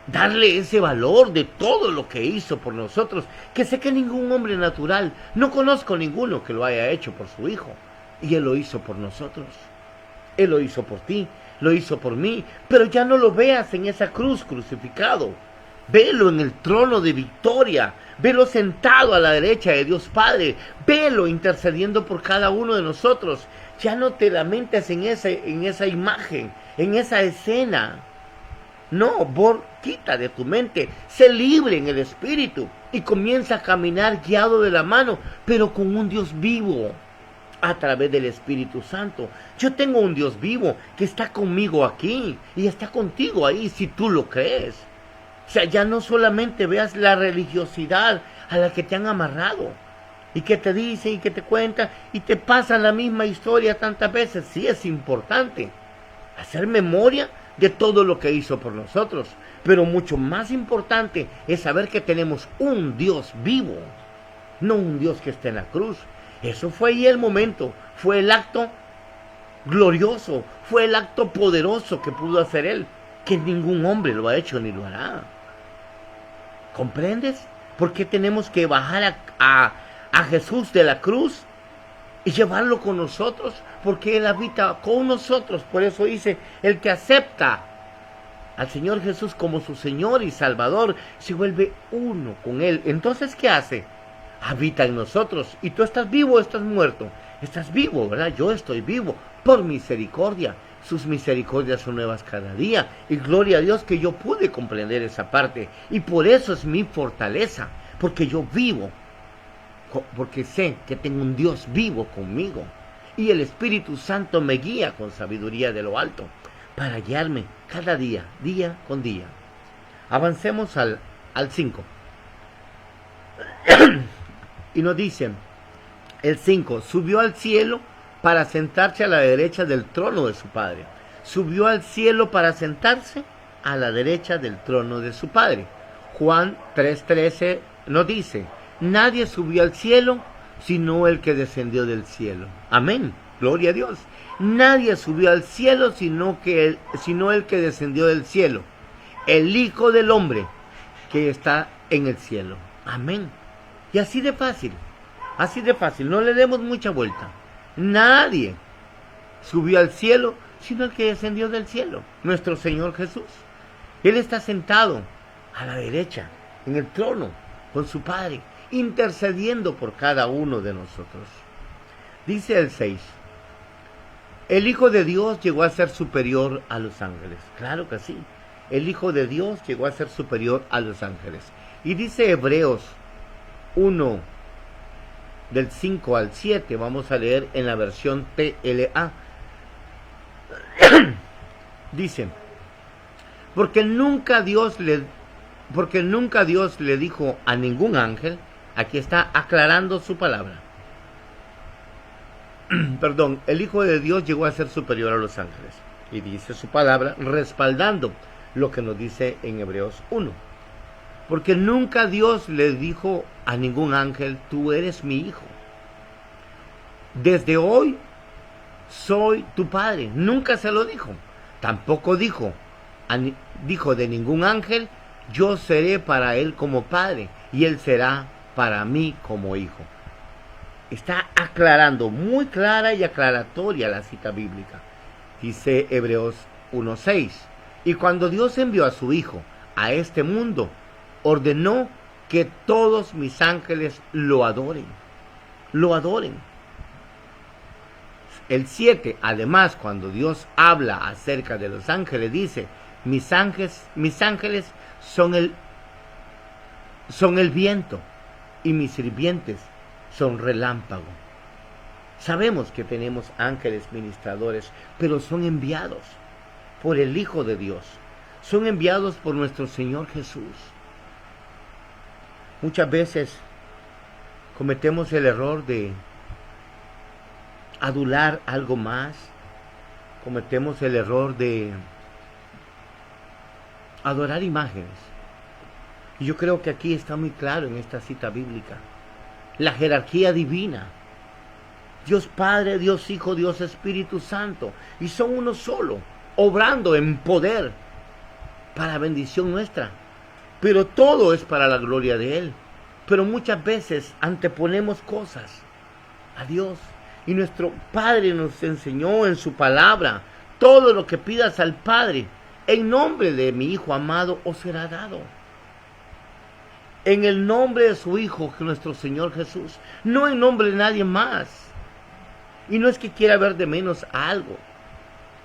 darle ese valor de todo lo que hizo por nosotros, que sé que ningún hombre natural, no conozco ninguno que lo haya hecho por su Hijo, y Él lo hizo por nosotros. Él lo hizo por ti, lo hizo por mí, pero ya no lo veas en esa cruz crucificado. Velo en el trono de victoria, velo sentado a la derecha de Dios Padre, velo intercediendo por cada uno de nosotros. Ya no te lamentes en esa imagen, en esa escena. No, quita de tu mente, sé libre en el espíritu y comienza a caminar guiado de la mano, pero con un Dios vivo a través del Espíritu Santo. Yo tengo un Dios vivo que está conmigo aquí y está contigo ahí si tú lo crees. O sea, ya no solamente veas la religiosidad a la que te han amarrado y que te dicen y que te cuentan y te pasan la misma historia tantas veces. Sí, es importante hacer memoria de todo lo que hizo por nosotros, pero mucho más importante es saber que tenemos un Dios vivo, no un Dios que esté en la cruz. Eso fue ahí el momento, fue el acto glorioso, fue el acto poderoso que pudo hacer Él, que ningún hombre lo ha hecho ni lo hará. ¿Comprendes? ¿Por qué tenemos que bajar a Jesús de la cruz y llevarlo con nosotros? Porque Él habita con nosotros. Por eso dice, el que acepta al Señor Jesús como su Señor y Salvador, se vuelve uno con Él. Entonces, ¿qué hace? Habita en nosotros. Y tú estás vivo o estás muerto. Estás vivo, ¿verdad? Yo estoy vivo por misericordia. Sus misericordias son nuevas cada día. Y gloria a Dios que yo pude comprender esa parte. Y por eso es mi fortaleza. Porque yo vivo. Porque sé que tengo un Dios vivo conmigo. Y el Espíritu Santo me guía con sabiduría de lo alto para guiarme cada día, día con día. Avancemos al 5. Y nos dicen, el 5, subió al cielo para sentarse a la derecha del trono de su Padre. Subió al cielo para sentarse a la derecha del trono de su Padre. Juan 3:13 nos dice, nadie subió al cielo sino el que descendió del cielo. Amén, gloria a Dios. Nadie subió al cielo sino el que descendió del cielo, el Hijo del Hombre que está en el cielo. Amén. Y así de fácil, no le demos mucha vuelta. Nadie subió al cielo sino el que descendió del cielo, nuestro Señor Jesús. Él está sentado a la derecha, en el trono, con su Padre, intercediendo por cada uno de nosotros. Dice el 6, el Hijo de Dios llegó a ser superior a los ángeles. Claro que sí, el Hijo de Dios llegó a ser superior a los ángeles. Y dice Hebreos 1, del 5 al 7, vamos a leer en la versión TLA. Dice, porque nunca Dios le dijo a ningún ángel, aquí está aclarando su palabra. Perdón, el Hijo de Dios llegó a ser superior a los ángeles. Y dice su palabra respaldando lo que nos dice en Hebreos 1. Porque nunca Dios le dijo a ningún ángel, tú eres mi hijo. Desde hoy soy tu padre. Nunca se lo dijo. Tampoco dijo de ningún ángel, yo seré para él como padre y él será para mí como hijo. Está aclarando, muy clara y aclaratoria la cita bíblica. Dice Hebreos 1:6. Y cuando Dios envió a su hijo a este mundo, ordenó que todos mis ángeles lo adoren. Lo adoren. El 7, además, cuando Dios habla acerca de los ángeles, dice, mis ángeles son el viento y mis sirvientes son relámpago. Sabemos que tenemos ángeles ministradores, pero son enviados por el Hijo de Dios. Son enviados por nuestro Señor Jesús. Muchas veces cometemos el error de adular algo más. Cometemos el error de adorar imágenes. Y yo creo que aquí está muy claro en esta cita bíblica la jerarquía divina. Dios Padre, Dios Hijo, Dios Espíritu Santo. Y son uno solo, obrando en poder para bendición nuestra. Pero todo es para la gloria de Él. Pero muchas veces anteponemos cosas a Dios. Y nuestro Padre nos enseñó en su palabra, todo lo que pidas al Padre, en nombre de mi Hijo amado, os será dado. En el nombre de su Hijo, nuestro Señor Jesús, no en nombre de nadie más. Y no es que quiera ver de menos a algo,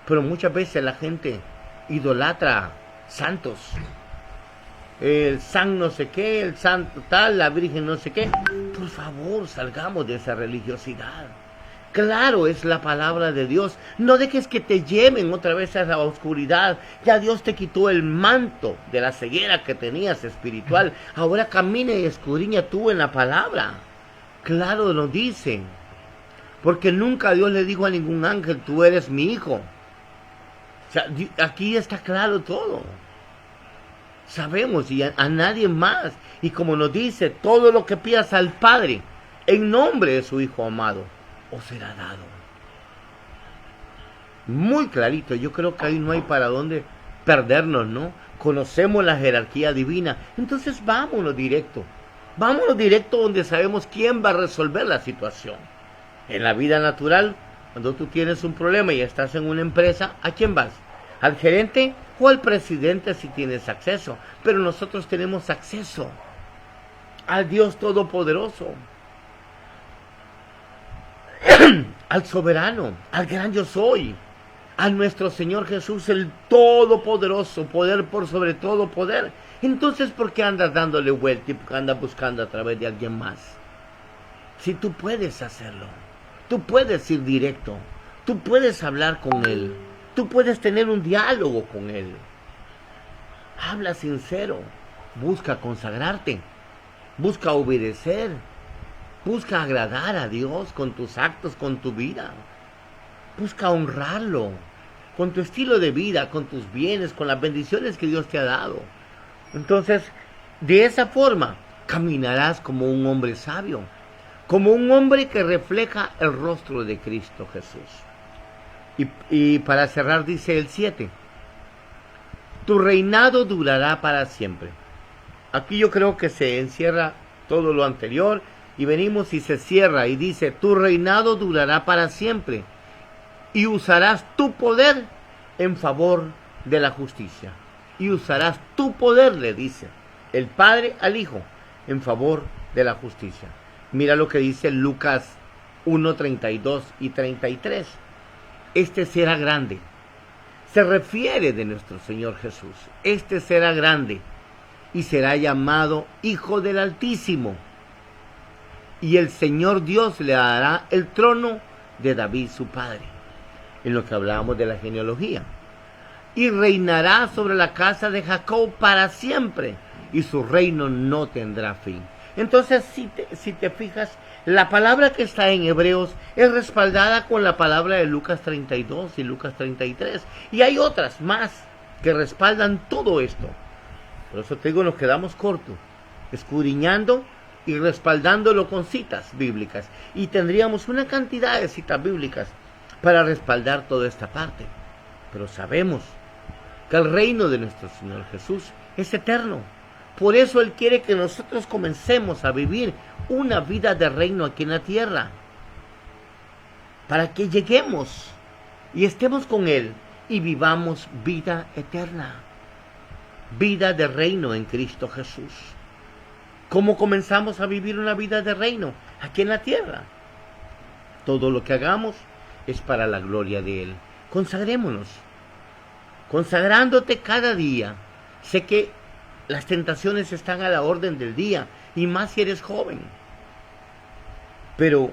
pero muchas veces la gente idolatra santos. El san no sé qué, el santo tal, la virgen no sé qué. Por favor, salgamos de esa religiosidad. Claro, es la palabra de Dios. No dejes que te lleven otra vez a esa oscuridad. Ya Dios te quitó el manto de la ceguera que tenías espiritual. Ahora camina y escudriña tú en la palabra. Claro, nos dice. Porque nunca Dios le dijo a ningún ángel, tú eres mi hijo. O sea, aquí está claro todo. Sabemos, y a nadie más. Y como nos dice, todo lo que pidas al Padre, en nombre de su Hijo amado, os será dado. Muy clarito, yo creo que ahí no hay para dónde perdernos, ¿no? Conocemos la jerarquía divina, entonces vámonos directo donde sabemos quién va a resolver la situación. En la vida natural, cuando tú tienes un problema y estás en una empresa, ¿a quién vas? ¿Al gerente o al presidente si tienes acceso? Pero nosotros tenemos acceso al Dios Todopoderoso, al soberano, al gran yo soy, a nuestro Señor Jesús, el Todopoderoso, poder por sobre todo poder. Entonces, ¿por qué andas dándole vuelta y andas buscando a través de alguien más? Si tú puedes hacerlo, tú puedes ir directo, tú puedes hablar con Él, tú puedes tener un diálogo con Él. Habla sincero, busca consagrarte, busca obedecer. Busca agradar a Dios con tus actos, con tu vida. Busca honrarlo con tu estilo de vida, con tus bienes, con las bendiciones que Dios te ha dado. Entonces, de esa forma, caminarás como un hombre sabio, como un hombre que refleja el rostro de Cristo Jesús. Y para cerrar dice el 7, tu reinado durará para siempre. Aquí yo creo que se encierra todo lo anterior. Y venimos y se cierra y dice, tu reinado durará para siempre y usarás tu poder en favor de la justicia. Y usarás tu poder, le dice el Padre al Hijo, en favor de la justicia. Mira lo que dice Lucas 1, 32 y 33. Este será grande. Se refiere de nuestro Señor Jesús. Este será grande y será llamado Hijo del Altísimo. Y el Señor Dios le dará el trono de David su padre. En lo que hablábamos de la genealogía. Y reinará sobre la casa de Jacob para siempre, y su reino no tendrá fin. Entonces, si te fijas, la palabra que está en Hebreos es respaldada con la palabra de Lucas 32 y Lucas 33. Y hay otras más que respaldan todo esto. Por eso te digo, nos quedamos cortos, escudriñando y respaldándolo con citas bíblicas. Y tendríamos una cantidad de citas bíblicas para respaldar toda esta parte. Pero sabemos que el reino de nuestro Señor Jesús es eterno. Por eso Él quiere que nosotros comencemos a vivir una vida de reino aquí en la tierra. Para que lleguemos y estemos con Él y vivamos vida eterna. Vida de reino en Cristo Jesús. ¿Cómo comenzamos a vivir una vida de reino aquí en la tierra? Todo lo que hagamos es para la gloria de Él. Consagrémonos. Consagrándote cada día. Sé que las tentaciones están a la orden del día, y más si eres joven. Pero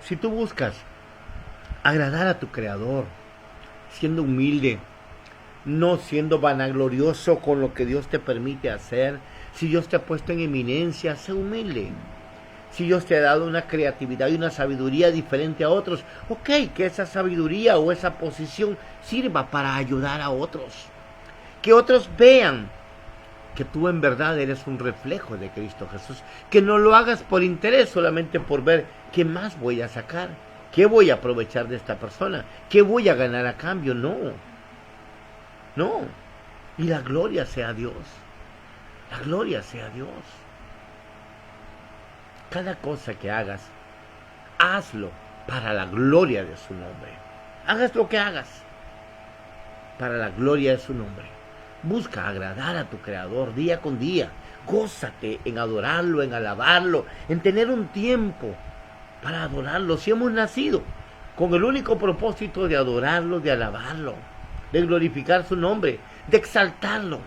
si tú buscas agradar a tu Creador, siendo humilde, no siendo vanaglorioso con lo que Dios te permite hacer, si Dios te ha puesto en eminencia, sé humilde. Si Dios te ha dado una creatividad y una sabiduría diferente a otros, ok, que esa sabiduría o esa posición sirva para ayudar a otros. Que otros vean que tú en verdad eres un reflejo de Cristo Jesús. Que no lo hagas por interés, solamente por ver qué más voy a sacar, qué voy a aprovechar de esta persona, qué voy a ganar a cambio. No, no. Y la gloria sea a Dios. La gloria sea a Dios. Cada cosa que hagas, hazlo para la gloria de su nombre. Hagas lo que hagas para la gloria de su nombre. Busca agradar a tu Creador día con día. Gózate en adorarlo, en alabarlo, en tener un tiempo para adorarlo. Si hemos nacido con el único propósito de adorarlo, de alabarlo, de glorificar su nombre, de exaltarlo.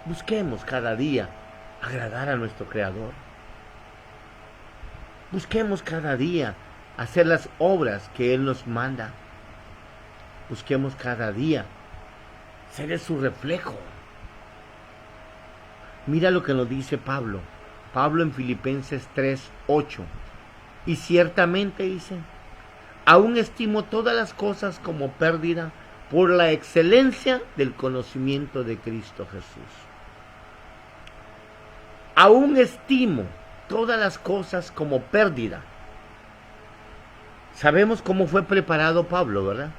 Busquemos cada día agradar a nuestro Creador. Busquemos cada día hacer las obras que Él nos manda. Busquemos cada día ser su reflejo. Mira lo que nos dice Pablo. Pablo en Filipenses 3:8. Y ciertamente dice, aún estimo todas las cosas como pérdida por la excelencia del conocimiento de Cristo Jesús. Aún estimo todas las cosas como pérdida. Sabemos cómo fue preparado Pablo, ¿verdad?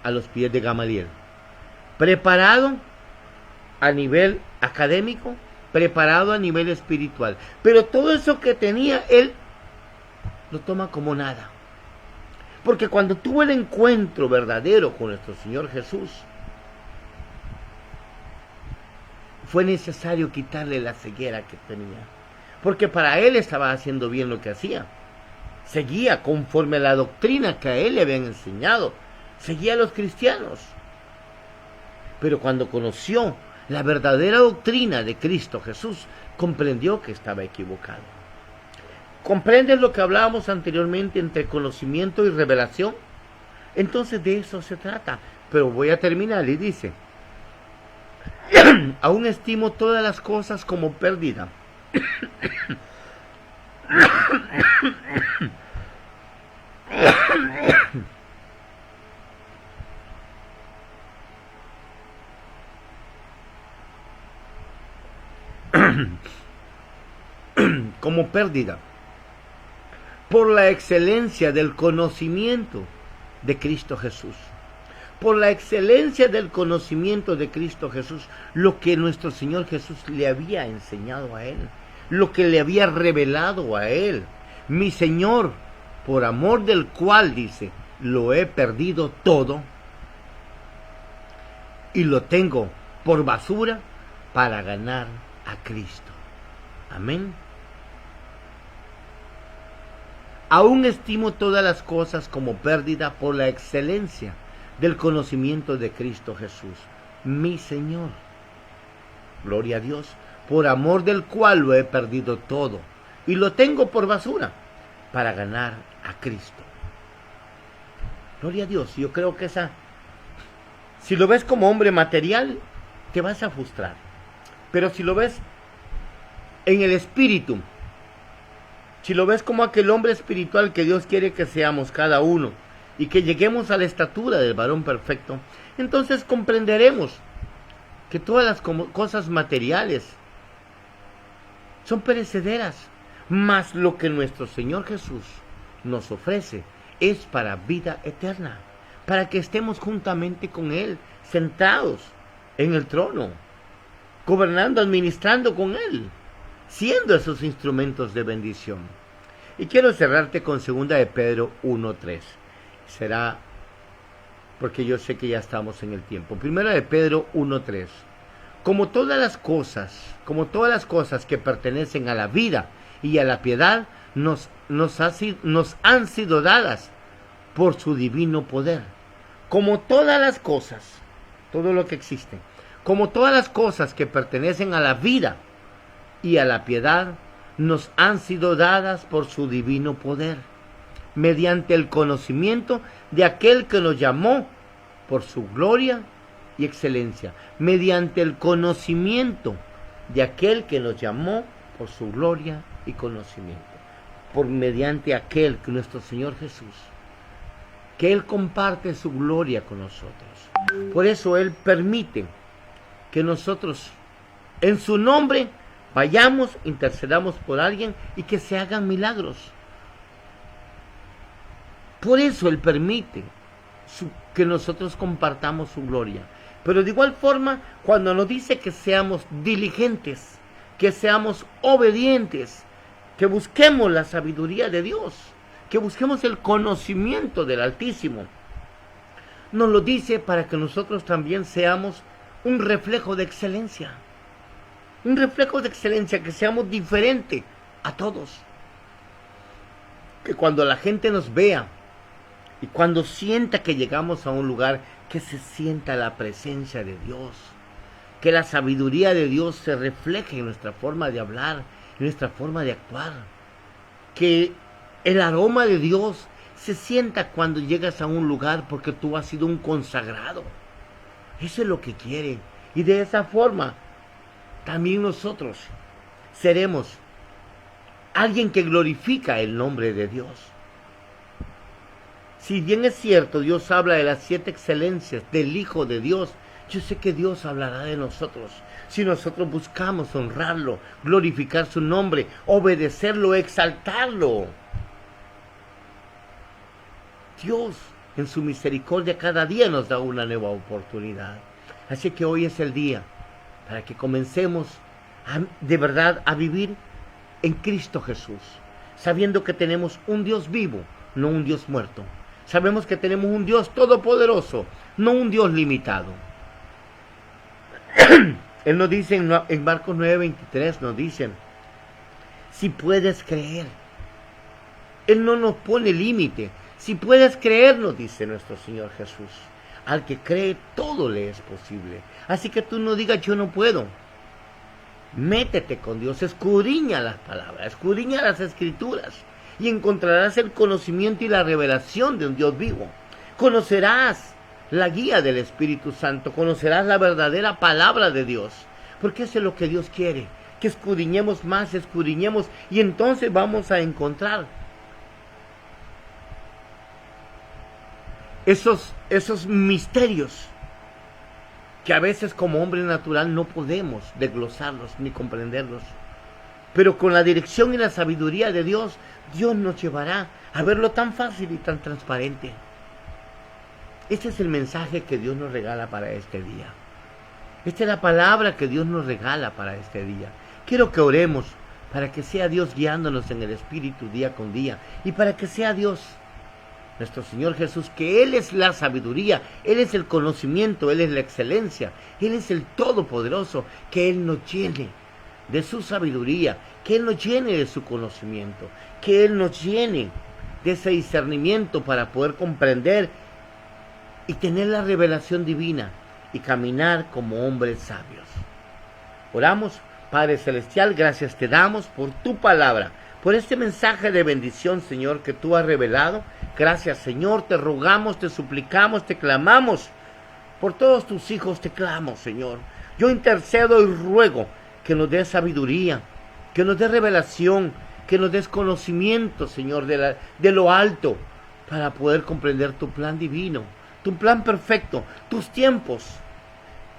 A los pies de Gamaliel. Preparado a nivel académico, preparado a nivel espiritual. Pero todo eso que tenía, él lo toma como nada. Porque cuando tuvo el encuentro verdadero con nuestro Señor Jesús, fue necesario quitarle la ceguera que tenía. Porque para él estaba haciendo bien lo que hacía. Seguía conforme a la doctrina que a él le habían enseñado. Seguía a los cristianos. Pero cuando conoció la verdadera doctrina de Cristo Jesús, comprendió que estaba equivocado. ¿Comprendes lo que hablábamos anteriormente entre conocimiento y revelación? Entonces de eso se trata. Pero voy a terminar y dice, aún estimo todas las cosas como pérdida. Como pérdida por la excelencia del conocimiento de Cristo Jesús. Por la excelencia del conocimiento de Cristo Jesús, lo que nuestro Señor Jesús le había enseñado a él, lo que le había revelado a él, mi Señor, por amor del cual, dice, lo he perdido todo y lo tengo por basura para ganar a Cristo. Amén. Aún estimo todas las cosas como pérdida por la excelencia del conocimiento de Cristo Jesús, mi Señor. Gloria a Dios, por amor del cual lo he perdido todo y lo tengo por basura para ganar a Cristo. Gloria a Dios. Yo creo que si lo ves como hombre material, te vas a frustrar. Pero si lo ves en el espíritu, si lo ves como aquel hombre espiritual que Dios quiere que seamos cada uno y que lleguemos a la estatura del varón perfecto, entonces comprenderemos que todas las cosas materiales son perecederas, mas lo que nuestro Señor Jesús nos ofrece es para vida eterna, para que estemos juntamente con Él, sentados en el trono, gobernando, administrando con Él, siendo esos instrumentos de bendición. Y quiero cerrarte con 2 de Pedro 1:3. Será porque yo sé que ya estamos en el tiempo. 1 de Pedro 1:3. Como todas las cosas que pertenecen a la vida y a la piedad, nos han sido dadas por su divino poder. Como todas las cosas, todo lo que existe, como todas las cosas que pertenecen a la vida y a la piedad, nos han sido dadas por su divino poder, mediante el conocimiento de aquel que nos llamó por su gloria y excelencia, mediante el conocimiento de aquel que nos llamó por su gloria y conocimiento, mediante aquel que nuestro Señor Jesús, que Él comparte su gloria con nosotros. Por eso Él permite que nosotros, en su nombre, vayamos, intercedamos por alguien y que se hagan milagros. Por eso Él permite que nosotros compartamos su gloria. Pero de igual forma, cuando nos dice que seamos diligentes, que seamos obedientes, que busquemos la sabiduría de Dios, que busquemos el conocimiento del Altísimo, nos lo dice para que nosotros también seamos un reflejo de excelencia. Un reflejo de excelencia, que seamos diferentes a todos. Que cuando la gente nos vea y cuando sienta que llegamos a un lugar, que se sienta la presencia de Dios. Que la sabiduría de Dios se refleje en nuestra forma de hablar, en nuestra forma de actuar. Que el aroma de Dios se sienta cuando llegas a un lugar, porque tú has sido un consagrado. Eso es lo que quiere. Y de esa forma también nosotros seremos alguien que glorifica el nombre de Dios. Si bien es cierto, Dios habla de las 7 excelencias del Hijo de Dios, yo sé que Dios hablará de nosotros. Si nosotros buscamos honrarlo, glorificar su nombre, obedecerlo, exaltarlo. Dios, en su misericordia, cada día nos da una nueva oportunidad. Así que hoy es el día para que comencemos de verdad a vivir en Cristo Jesús, sabiendo que tenemos un Dios vivo, no un Dios muerto. Sabemos que tenemos un Dios todopoderoso, no un Dios limitado. Él nos dice en Marcos 9:23, nos dice, si puedes creer. Él no nos pone límite. Si puedes creer, nos dice nuestro Señor Jesús. Al que cree, todo le es posible. Así que tú no digas, yo no puedo. Métete con Dios, escudriña las palabras, escudriña las escrituras, y encontrarás el conocimiento y la revelación de un Dios vivo. Conocerás la guía del Espíritu Santo, conocerás la verdadera palabra de Dios, porque eso es lo que Dios quiere, que escudriñemos más, escudriñemos, y entonces vamos a encontrar esos misterios que a veces como hombre natural no podemos desglosarlos ni comprenderlos. Pero con la dirección y la sabiduría de Dios, Dios nos llevará a verlo tan fácil y tan transparente. Este es el mensaje que Dios nos regala para este día. Esta es la palabra que Dios nos regala para este día. Quiero que oremos para que sea Dios guiándonos en el Espíritu día con día, y para que sea Dios, nuestro Señor Jesús, que Él es la sabiduría, Él es el conocimiento, Él es la excelencia, Él es el Todopoderoso, que Él nos llene de su sabiduría, que Él nos llene de su conocimiento, que Él nos llene de ese discernimiento para poder comprender y tener la revelación divina y caminar como hombres sabios. Oramos. Padre Celestial, gracias te damos por tu palabra, por este mensaje de bendición, Señor, que tú has revelado. Gracias, Señor, te rogamos, te suplicamos, te clamamos. Por todos tus hijos te clamo, Señor. Yo intercedo y ruego que nos des sabiduría, que nos des revelación, que nos des conocimiento, Señor, de lo alto, para poder comprender tu plan divino, tu plan perfecto, tus tiempos,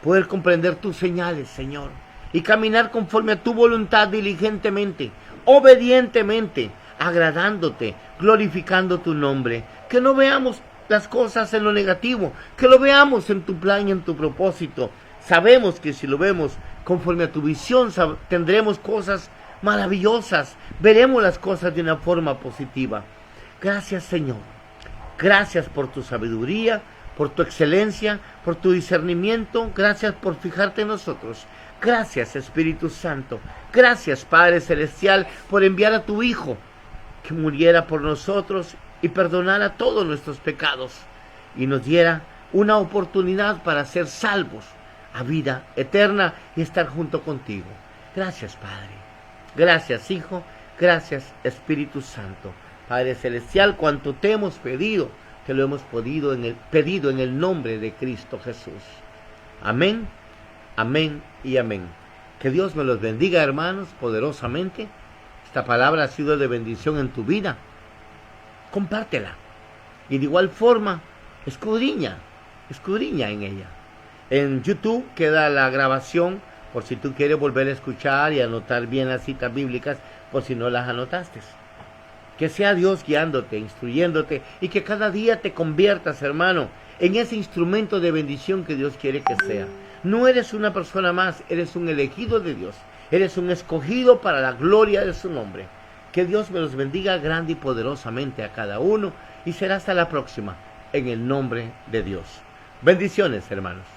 poder comprender tus señales, Señor, y caminar conforme a tu voluntad diligentemente, obedientemente, agradándote, glorificando tu nombre. Que no veamos las cosas en lo negativo, que lo veamos en tu plan y en tu propósito. Sabemos que si lo vemos conforme a tu visión, tendremos cosas maravillosas, veremos las cosas de una forma positiva. Gracias, Señor. Gracias por tu sabiduría, por tu excelencia, por tu discernimiento. Gracias por fijarte en nosotros. Gracias, Espíritu Santo. Gracias, Padre Celestial, por enviar a tu Hijo, que muriera por nosotros y perdonara todos nuestros pecados, y nos diera una oportunidad para ser salvos a vida eterna y estar junto contigo. Gracias, Padre. Gracias, Hijo. Gracias, Espíritu Santo. Padre Celestial, cuanto te hemos pedido, te lo hemos pedido en el nombre de Cristo Jesús. Amén, amén y amén. Que Dios me los bendiga, hermanos, poderosamente. Esta palabra ha sido de bendición en tu vida. Compártela. Y de igual forma, escudriña en ella. En YouTube queda la grabación, por si tú quieres volver a escuchar y anotar bien las citas bíblicas, por si no las anotaste. Que sea Dios guiándote, instruyéndote, y que cada día te conviertas, hermano, en ese instrumento de bendición que Dios quiere que sea. No eres una persona más, eres un elegido de Dios. Eres un escogido para la gloria de su nombre. Que Dios me los bendiga grande y poderosamente a cada uno, y será hasta la próxima, en el nombre de Dios. Bendiciones, hermanos.